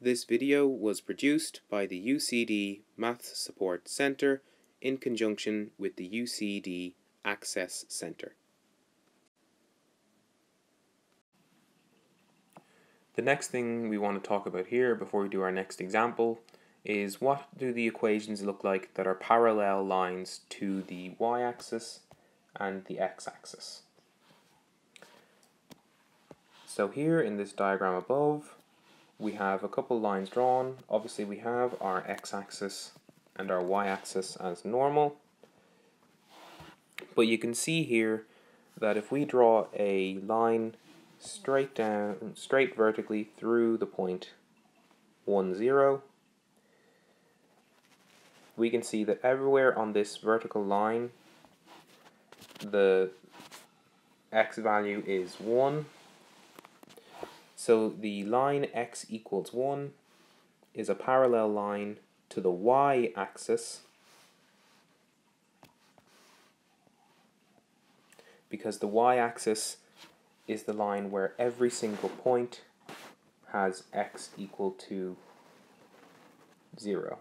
This video was produced by the UCD Maths Support Centre in conjunction with the UCD Access Centre. The next thing we want to talk about here before we do our next example is what do the equations look like that are parallel lines to the y-axis and the x-axis. So here in this diagram above, we have a couple lines drawn. Obviously we have our x-axis and our y-axis as normal. But you can see here that if we draw a line straight vertically through the point 1, 0, we can see that everywhere on this vertical line the x value is 1. So the line x equals 1 is a parallel line to the y-axis because the y-axis is the line where every single point has x equal to 0.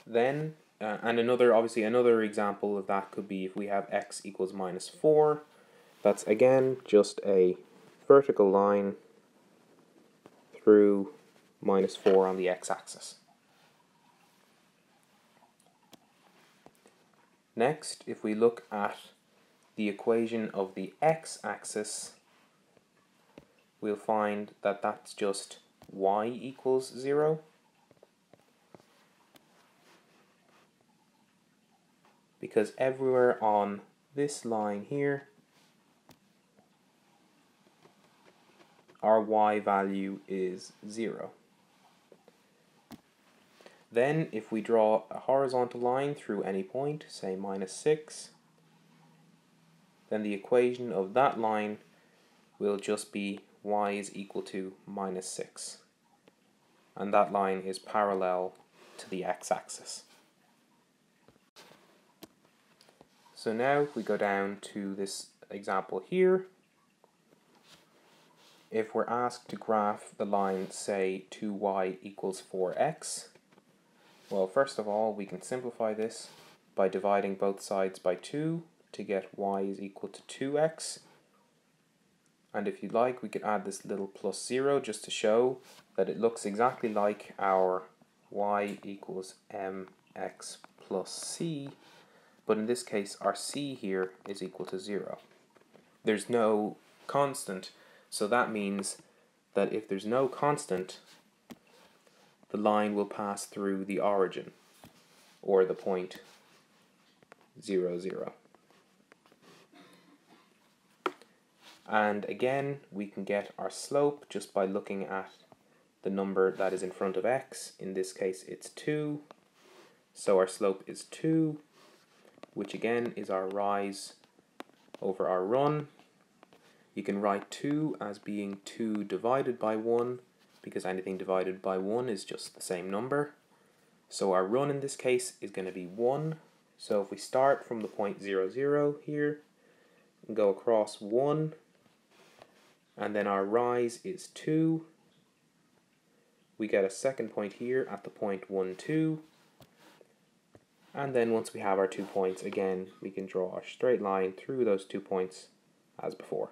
Then, obviously another example of that could be if we have x equals minus 4. That's again just a vertical line through minus 4 on the x-axis. Next, if we look at the equation of the x-axis, we'll find that that's just y equals 0. Because everywhere on this line here, our y value is 0. Then if we draw a horizontal line through any point, say minus 6, then the equation of that line will just be y is equal to minus 6. And that line is parallel to the x-axis. So now if we go down to this example here, if we're asked to graph the line, say 2y equals 4x, well, first of all, we can simplify this by dividing both sides by 2 to get y is equal to 2x. And if you'd like, we could add this little plus 0 just to show that it looks exactly like our y equals mx plus c, but in this case, our c here is equal to 0. There's no constant, so that means that if there's no constant, the line will pass through the origin, or the point 0, 0. And again, we can get our slope just by looking at the number that is in front of x. In this case, it's 2. So our slope is 2, which again is our rise over our run. You can write 2 as being 2 divided by 1, because anything divided by 1 is just the same number. So our run in this case is going to be 1. So if we start from the point 0, 0 here, and go across 1, and then our rise is 2, we get a second point here at the point 1, 2, and then once we have our 2 points, again, we can draw a straight line through those 2 points as before.